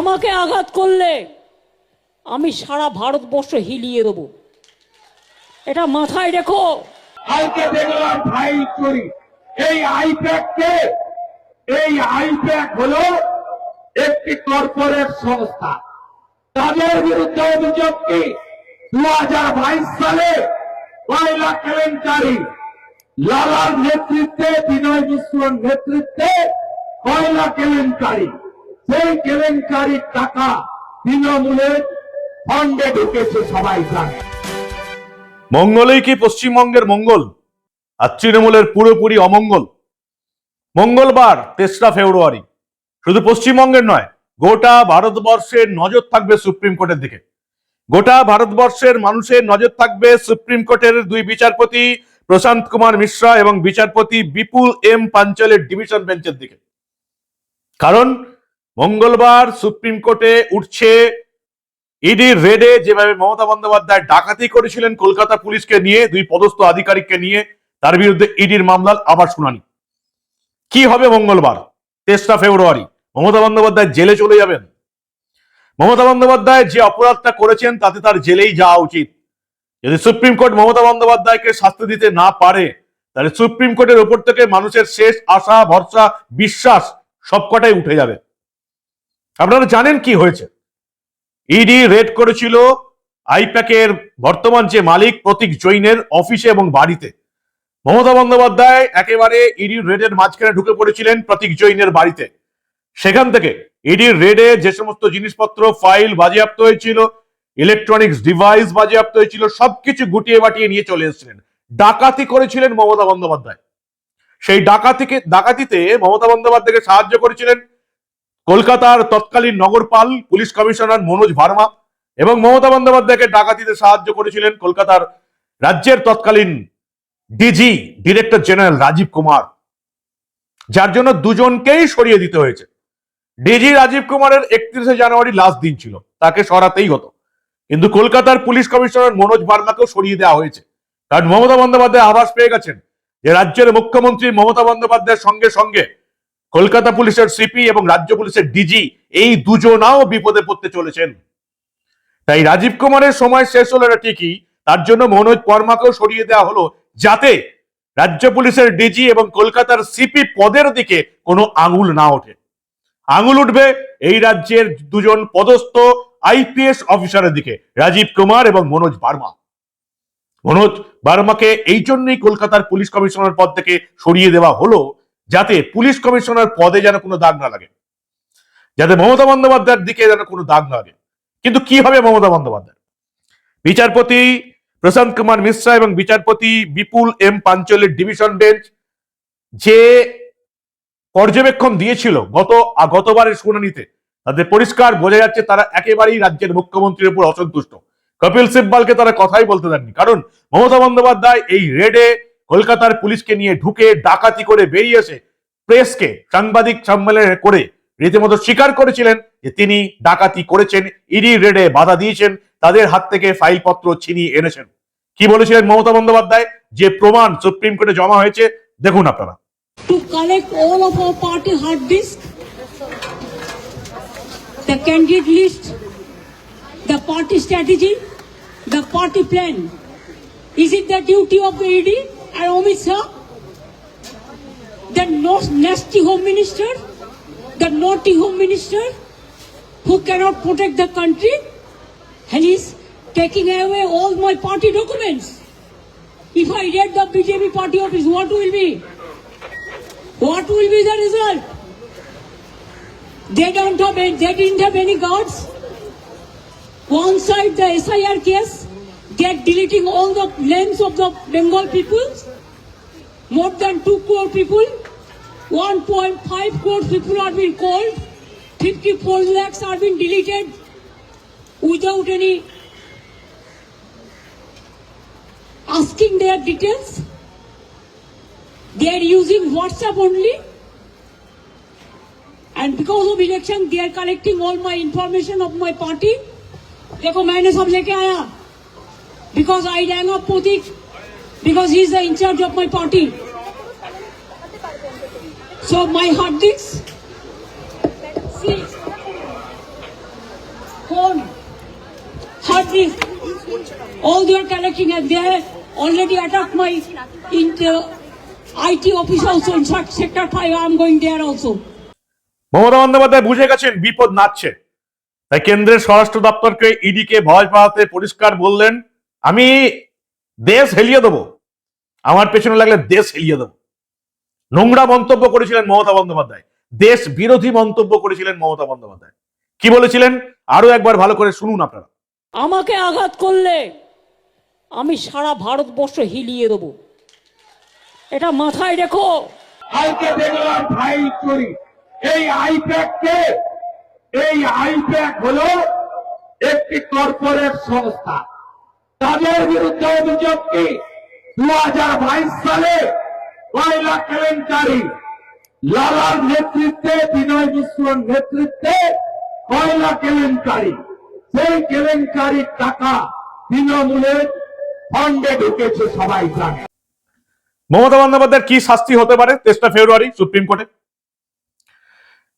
আমাকে আঘাত করলে আমি সারা ভারতবর্ষ হিলিয়ে দেবো, এটা মাথায় রেখো। কালকে দেখলাম ফাইল চুরি। এই আইপ্যাক হলো একটি কর্পোরেট সংস্থা। তাদের বিরুদ্ধে অভিযোগ কি 2022 সালে কয়লা কেলেঙ্কারি, লালার নেতৃত্বে, বিনয় মিশ্রর নেতৃত্বে কয়লা কেলেঙ্কারি, সেই কেলেঙ্কারির টাকা তৃণমূলের ফান্ডে ঢুকেছে, সবাই জানে। মঙ্গলেই কি পশ্চিমবঙ্গের মঙ্গল, আর তৃণমূলের পুরোপুরি অমঙ্গল। মঙ্গলবার 3রা ফেব্রুয়ারি শুধু পশ্চিমবঙ্গের নয়, গোটা ভারতবর্ষের নজর থাকবে সুপ্রিম কোর্টের দিকে। গোটা ভারতবর্ষের মানুষের নজর থাকবে সুপ্রিম কোর্টের দুই বিচারপতি প্রশান্ত কুমার মিশ্রা এবং বিচারপতি বিপুল এম পাঞ্চলের ডিভিশন বেঞ্চের দিকে। কারণ মঙ্গলবার সুপ্রিম কোর্টে উঠছে ইডির রেডে যেভাবে মমতা বন্দ্যোপাধ্যায় ডাকাতি করেছিলেন কলকাতা পুলিশকে নিয়ে, দুই পদস্থ আধিকারিককে নিয়ে, তার বিরুদ্ধে ইডির মামলার আবার শুনানি। কি হবে মঙ্গলবার 3রা ফেব্রুয়ারি? মমতা বন্দ্যোপাধ্যায় জেলে চলে যাবেন। মমতা বন্দ্যোপাধ্যায় যে অপরাধটা করেছেন তাতে তার জেলেই যাওয়া উচিত। যদি সুপ্রিম কোর্ট মমতা বন্দ্যোপাধ্যায়কে শাস্তি দিতে না পারে, তাহলে সুপ্রিম কোর্টের উপর থেকে মানুষের শেষ আশা, ভরসা, বিশ্বাস সবকটাই উঠে যাবে। আপনারা জানেন কি হয়েছে। ইডি রেড করেছিল আইপ্যাকের বর্তমান যে মালিক প্রতীক জৈনের অফিসে এবং বাড়িতে। মমতা বন্দ্যোপাধ্যায় একেবারে ইডির রেডের মাঝখানে ঢুকে পড়েছিলেন প্রতীক জৈনের বাড়িতে। সেখান থেকে ইডির রেডে যে সমস্ত জিনিসপত্র, ফাইল বাজেয়াপ্ত হয়েছিল, ইলেকট্রনিক্স ডিভাইস বাজেয়াপ্ত হয়েছিল, সবকিছু গুটিয়ে বাটিয়ে নিয়ে চলে এসেছিলেন। ডাকাতি করেছিলেন মমতা বন্দ্যোপাধ্যায়। সেই ডাকাতিতে মমতা বন্দ্যোপাধ্যায়কে সাহায্য করেছিলেন কলকাতার তৎকালীন নগরপাল পুলিশ কমিশনার মনোজ ভার্মা, এবং মমতা বন্দ্যোপাধ্যায়কে ডাকাতিতে সাহায্য করেছিলেন কলকাতার রাজ্যের তৎকালীন DG director general Rajiv Kumar, যার জন্য দুজনকেই সরিয়ে দিতে হয়েছে। ডিজি রাজীব কুমারের 31শে জানুয়ারি লাস্ট দিন ছিল, তাকে সরাতেই হতো, কিন্তু কলকাতার পুলিশ কমিশনার মনোজ ভার্মাকেও সরিয়ে দেওয়া হয়েছে। কারণ মমতা বন্দ্যোপাধ্যায় আভাস পেয়ে গেছেন যে রাজ্যের মুখ্যমন্ত্রী মমতা বন্দ্যোপাধ্যায়ের সঙ্গে সঙ্গে কলকাতা পুলিশের সিপি এবং রাজ্য পুলিশের ডিজি এই দুজনাও বিপদে পড়তে চলেছেন। তাই রাজীব কুমারের সময় শেষ হলো না ঠিকই, তার জন্য মনোজ ভার্মাকেও সরিয়ে দেওয়া হলো, যাতে রাজ্য পুলিশের ডিজি এবং কলকাতার সিপি পদের দিকে কোনো আঙুল না ওঠে। আঙুল উঠবে এই রাজ্যের দুজন পদস্থ আইপিএস অফিসারের দিকে, রাজীব কুমার এবং মনোজ ভার্মা। মনোজ ভার্মাকে এই জন্যই কলকাতার পুলিশ কমিশনার পদ থেকে সরিয়ে দেওয়া হলো, যাতে পুলিশ কমিশনার পদে যেন কোনো দাগ না লাগে, যাতে মমতা বন্দ্যোপাধ্যায়ের দিকে যেন কোনো দাগ না লাগে। কিন্তু কি হবে মমতা বন্দ্যোপাধ্যায়? বিচারপতি প্রশান্ত কুমার মিশ্রা এবং বিচারপতি বিপুল এম পাঞ্চলের ডিভিশন বেঞ্চ যে পর্যবেক্ষণ দিয়েছিল গতবারের শুনানিতে, তাদের পরিষ্কার বোঝা যাচ্ছে তারা একেবারেই রাজ্যের মুখ্যমন্ত্রীর উপর অসন্তুষ্ট। কপিল সিব্বালকে তারা কথাই বলতে দেননি, কারণ মমতা বন্দ্যোপাধ্যায় এই রেডে কলকাতার পুলিশকে নিয়ে ঢুকে ডাকাতি করে বেরিয়ে এসে প্রেসকে সাংবাদিক সম্মেলনে করে রীতিমতো স্বীকার করেছিলেন যে তিনি ডাকাতি করেছেন, ইডি রেডে বাধা দিয়েছেন, তাদের হাত থেকে ফাইলপত্র ছিনিয়ে এনেছেন। কি বলেছিলেন মমতা বন্দ্যোপাধ্যায়, যে প্রমাণ সুপ্রিম কোর্টে জমা হয়েছে দেখুন আপনারা। To collect all of our party hard disk, the candidate list, the party strategy, the party plan. Is it the duty of the ED and Amit Shah, the nasty home minister, the naughty home minister who cannot protect the country, and he's taking away all my party documents? If I get the BJP party office, what will be? What will be the result? They didn't have any guards. One side the SIR case, they are deleting all the names of the Bengal people. More than 2 crore people, 1.5 crore people are being called, 54 lakhs are being deleted without any asking their details. They are using WhatsApp only, and because of election they are collecting all my information of my party. देखो मैंने सब लेके आया, because I rang up Pratik, because he is the in charge of my party. So my hard disk, see, please. All they are collecting and they already attacked my IT office also. In fact, sector 5, I am going there also. Mamata Bandyopadhyay বুঝে গেছেন বিপদ নাচ্ছে, তাই কেন্দ্রের স্বরাষ্ট্র দপ্তরকে ইডিকে ভয় পাওয়াতে পরিষ্কার বললেন, আমি দেশ হেলিয়ে দেবো, আমার পেছনে লাগলে দেশ হেলিয়ে দেবো। নোংরা মন্তব্য করেছিলেন মমতা বন্দ্যোপাধ্যায়, দেশ বিরোধী মন্তব্য করেছিলেন মমতা বন্দ্যোপাধ্যায়। কি বলেছিলেন আরো একবার ভালো করে শুনুন আপনারা। আমাকে আঘাত করলে আমি সারা ভারতবর্ষ হিলিয়ে দেবো, এটা মাথায় রেখো। কালকে দেখলাম ফাইল চুরি। এই আইপ্যাক হলো একটি কর্পোরেট সংস্থা। তাদের বিরুদ্ধে অভিযোগ কি 2022 সালে কয়লা কেলেঙ্কারি, লালার নেতৃত্বে, বিনয় মিশ্রর নেতৃত্বে কয়লা কেলেঙ্কারি, সেই কেলেঙ্কারির টাকা তৃণমূলের ফান্ডে ঢুকেছে সবাই জানে। মমতা বন্দ্যোপাধ্যায়ের কি শাস্তি হতে পারে 23 ফেব্রুয়ারি সুপ্রিম কোর্টে?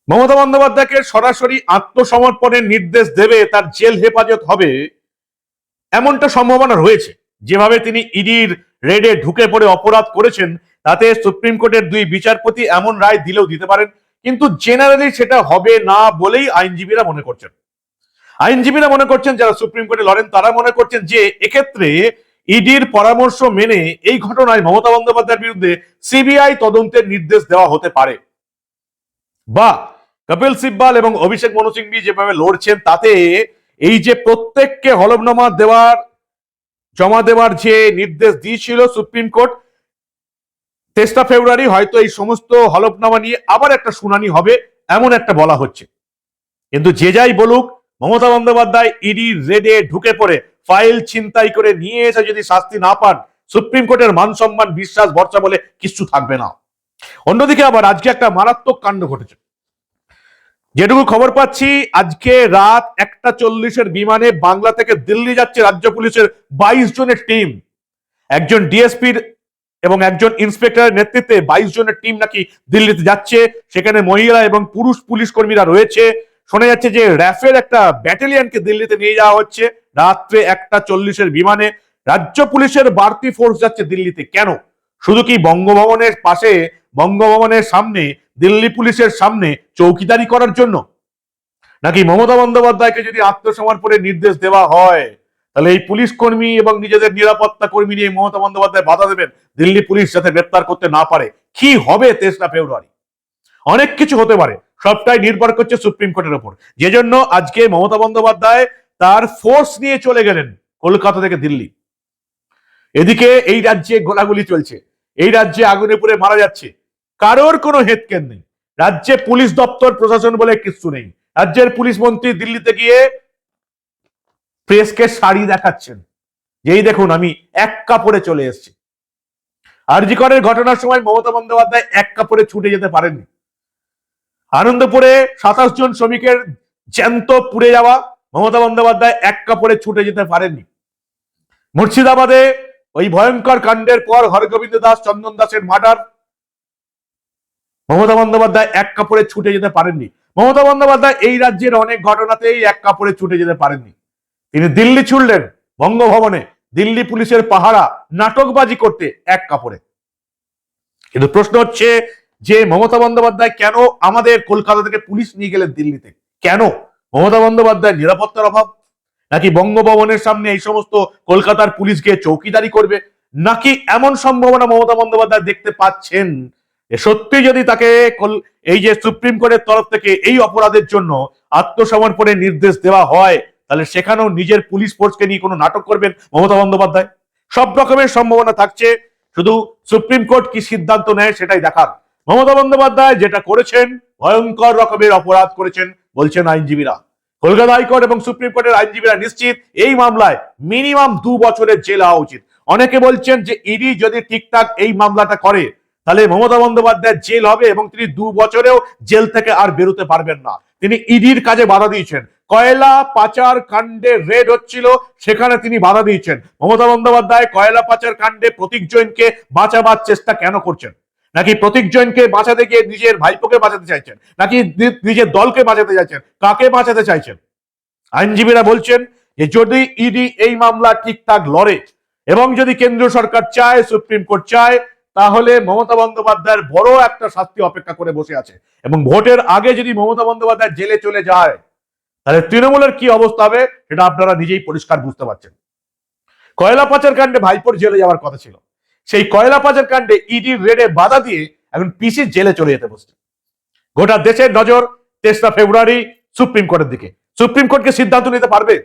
মমতা বন্দ্যোপাধ্যায়কে সরাসরি আত্মসমর্পণের নির্দেশ দেবে, তার জেল হেফাজত হবে এমনটা সম্ভাবনা রয়েছে। যেভাবে তিনি ইডির রেডে ঢুকে পড়ে অপরাধ করেছেন, তাতে সুপ্রিম কোর্টের 2 বিচারপতি এমন রায় দিলেও দিতে পারেন, কিন্তু জেনারেলি সেটা হবে না বলেই আইনজীবীরা মনে করছেন। যারা সুপ্রিম কোর্টে লড়েন তারা মনে করছেন যে এক্ষেত্রে ইডির পরামর্শ মেনে এই ঘটনায় মমতা বন্দ্যোপাধ্যায়ের বিরুদ্ধে সিবিআই তদন্তের নির্দেশ দেওয়া হতে পারে, বা কপিল সিব্বাল এবং অভিষেক মনু সিংভি যেভাবে লড়ছেন তাতে এই যে প্রত্যেককে হলফনামা জমা দেওয়ার যে নির্দেশ দিয়েছিল সুপ্রিম কোর্ট 23 ফেব্রুয়ারি, হয়তো এই সমস্ত হলফনামা নিয়ে আবার একটা শুনানি হবে এমন একটা বলা হচ্ছে। কিন্তু যে যাই বলুক, মমতা বন্দ্যোপাধ্যায় ইডি রেডে ঢুকে পড়ে ফাইল ছিনতাই করে নিয়ে এসে যদি শাস্তি না পান, সুপ্রিম কোর্টের মান সম্মান বিশ্বাস ভরসা বলে কিছু থাকবে না। অন্যদিকে আবার আজকে একটা মারাত্মক কাণ্ড ঘটেছে। যেটুকু খবর পাচ্ছি, আজকে রাত 1:40 বিমানে বাংলা থেকে দিল্লি যাচ্ছে রাজ্য পুলিশের 22 জনের টিম। একজন ডিএসপির এবং একজন ইন্সপেক্টরের নেতৃত্বে 22 জনের টিম নাকি দিল্লিতে যাচ্ছে। সেখানে মহিলা এবং পুরুষ পুলিশ কর্মীরা রয়েছে। শোনা যাচ্ছে যে র্যাফের একটা ব্যাটালিয়নকে দিল্লিতে নিয়ে যাওয়া হচ্ছে রাত্রে 1:40 বিমানে। রাজ্য পুলিশের বাড়তি ফোর্স যাচ্ছে দিল্লিতে কেন? শুধু কি বঙ্গভবনের পাশে, বঙ্গভবনের সামনে, দিল্লি পুলিশের সামনে চৌকিদারি করার জন্য? নাকি মমতা বন্দ্যোপাধ্যায়কে যদি আত্মসমর্পণের নির্দেশ দেওয়া হয়, তাহলে এই পুলিশ কর্মী এবং নিজেদের নিরাপত্তা কর্মী নিয়ে মমতা বন্দ্যোপাধ্যায় বাধা দেবেন দিল্লি পুলিশ যাতে গ্রেপ্তার করতে না পারে? কি হবে 23 ফেব্রুয়ারি? অনেক কিছু হতে পারে, সবটাই নির্ভর করছে সুপ্রিম কোর্টের উপর। যে জন্য আজকে মমতা বন্দ্যোপাধ্যায় তার ফোর্স নিয়ে চলে গেলেন কলকাতা থেকে দিল্লি। এদিকে এই রাজ্যে গোলাগুলি চলছে, এই রাজ্যে আগুনে পুড়ে মারা যাচ্ছে, কারোর কোনো হেতকেন নেই। রাজ্যে পুলিশ দপ্তর প্রশাসন বলে কিছু নেই। রাজ্যের পুলিশ মন্ত্রী দিল্লিতে গিয়ে প্রেসকে শাড়ি দেখাচ্ছেন, যেই দেখুন আমি এক কাপড়ে চলে এসেছি। আরজি করের ঘটনার সময় মমতা বন্দ্যোপাধ্যায় এক কাপড়ে ছুটে যেতে পারেননি। আনন্দপুরে 27 জন শ্রমিকের জ্যান্ত পুড়ে যাওয়া, মমতা বন্দ্যোপাধ্যায় এক কাপড়ে ছুটে যেতে পারেননি। মুর্শিদাবাদে ওই ভয়ঙ্কর কাণ্ডের পর হরগোবিন্দ দাস, চন্দন দাসের মার্ডার, মমতা বন্দ্যোপাধ্যায় এক কাপড়ে ছুটে যেতে পারেননি। মমতা বন্দ্যোপাধ্যায় এই রাজ্যের অনেক ঘটনাতেই এক কাপড়ে ছুটে যেতে পারেননি। তিনি দিল্লি ছুটলেন বঙ্গভবনে, দিল্লি পুলিশের পাহারা নাটকবাজি করতে এক কাপড়ে। কিন্তু প্রশ্ন হচ্ছে যে মমতা বন্দ্যোপাধ্যায় কেন আমাদের কলকাতা থেকে পুলিশ নিয়ে গেলেন দিল্লিতে? কেন? মমতা বন্দ্যোপাধ্যায় নিরাপত্তার অভাব, নাকি বঙ্গভবনের সামনে এই সমস্ত কলকাতার পুলিশ গিয়ে চৌকিদারি করবে, নাকি এমন সম্ভাবনা মমতা বন্দ্যোপাধ্যায় দেখতে পাচ্ছেন সত্যি যদি তাকে এই যে সুপ্রিম কোর্টের তরফ থেকে এই অপরাধের জন্য আত্মসমর্পণের নির্দেশ দেওয়া হয়, তাহলে সেখানেও নিজের পুলিশ ফোর্সকে নিয়ে কোনো নাটক করবেন মমতা বন্দ্যোপাধ্যায়? সব রকমের সম্ভাবনা থাকছে, শুধু সুপ্রিম কোর্ট কি সিদ্ধান্ত নেয় সেটাই দেখার। মমতা বন্দ্যোপাধ্যায় যেটা করেছেন ভয়ঙ্কর রকমের অপরাধ করেছেন বলছেন আইনজীবীরা। কলকাতা হাইকোর্ট এবং সুপ্রিম কোর্টের আইনজীবীরা নিশ্চিত এই মামলায় মিনিমাম 2 বছরের জেল হওয়া উচিত। অনেকে বলছেন যে ইডি যদি ঠিকঠাক এই মামলাটা করে তাহলে মমতা বন্দ্যোপাধ্যায়ের জেল হবে এবং তিনি 2 বছরেও জেল থেকে আর বেরোতে পারবেন না। তিনি ইডির কাজে বাধা দিয়েছেন। কয়লা পাচার কাণ্ডে রেড হচ্ছিল, সেখানে তিনি বাধা দিয়েছেন। মমতা বন্দ্যোপাধ্যায় কয়লা পাচার কাণ্ডে প্রতীক জৈনকে বাঁচাবার চেষ্টা কেন করছেন? নাকি প্রতীক জৈনকে বাঁচাতে গিয়ে নিজের ভাইপোকে বাঁচাতে চাইছেন, নাকি নিজের দলকে বাঁচাতে চাইছেন? কাকে বাঁচাতে চাইছেন? আইনজীবীরা বলছেন যে যদি ইডি এই মামলা ঠিকঠাক লড়ে এবং যদি কেন্দ্রীয় সরকার চায়, সুপ্রিম কোর্ট চায়, তাহলে মমতা বন্দ্যোপাধ্যায়ের বড় একটা শাস্তি অপেক্ষা করে বসে আছে। এবং ভোটের আগে যদি মমতা বন্দ্যোপাধ্যায় জেলে চলে যায়, তাহলে তৃণমূলের কি অবস্থা হবে সেটা আপনারা নিজেই পরিষ্কার বুঝতে পারছেন। কয়লা পাচার কাণ্ডে ভাইপোর জেলে যাওয়ার কথা ছিল, সেই কয়লা পাচার কাণ্ডে ইডির রেডে বাধা দিয়ে এখন পিসি জেলে চলে যেতে বসছে। গোটা দেশের নজর 3রা ফেব্রুয়ারি সুপ্রিম কোর্টের দিকে। সুপ্রিম কোর্টকে সিদ্ধান্ত নিতে পারবে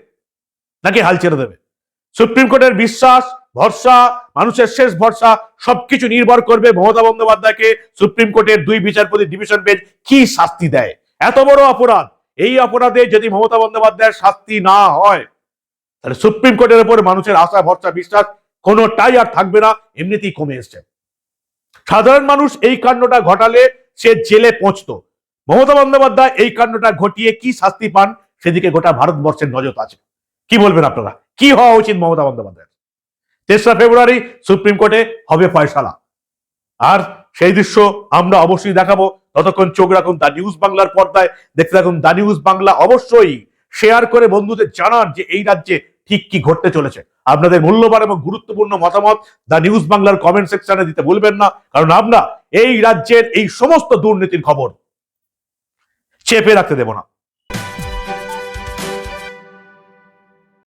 নাকি হাল ছেড়ে দেবে? সুপ্রিম কোর্টের বিশ্বাস, ভরসা, মানুষের শেষ ভরসা সবকিছু নির্ভর করবে মমতা বন্দ্যোপাধ্যায়কে সুপ্রিম কোর্টের 2 বিচারপতি ডিভিশন বেঞ্চ কি শাস্তি দেয়। এত বড় অপরাধ, এই অপরাধে যদি মমতা বন্দ্যোপাধ্যায়ের শাস্তি না হয়, তাহলে সুপ্রিম কোর্টের উপর মানুষের আশা, ভরসা, বিশ্বাস কোনোটাই আর থাকবে না, এমনিতেই কমে এসছে। সাধারণ মানুষ এই কাণ্ডটা ঘটালে সে জেলে পৌঁছতো। মমতা বন্দ্যোপাধ্যায় এই কাণ্ডটা ঘটিয়ে কি শাস্তি পান, সেদিকে গোটা ভারতবর্ষের নজর আছে। কি বলবেন আপনারা? কি হওয়া উচিত মমতা বন্দ্যোপাধ্যায়? 3রা ফেব্রুয়ারি সুপ্রিম কোর্টে হবে ফয়সালা, আর সেই দৃশ্য আমরা অবশ্যই দেখাবো। ততক্ষণ চোখ রাখুন দা নিউজ বাংলার পর্দায়, দেখতে থাকুন দা নিউজ বাংলা। অবশ্যই শেয়ার করে বন্ধুদের জানান যে এই রাজ্যে ঠিক কি ঘটতে চলেছে। আপনাদের মূল্যবান এবং গুরুত্বপূর্ণ মতামত দা নিউজ বাংলার কমেন্ট সেকশনে দিতে ভুলবেন না, কারণ আমরা এই রাজ্যের এই সমস্ত দুর্নীতির খবর চেপে রাখতে দেব না।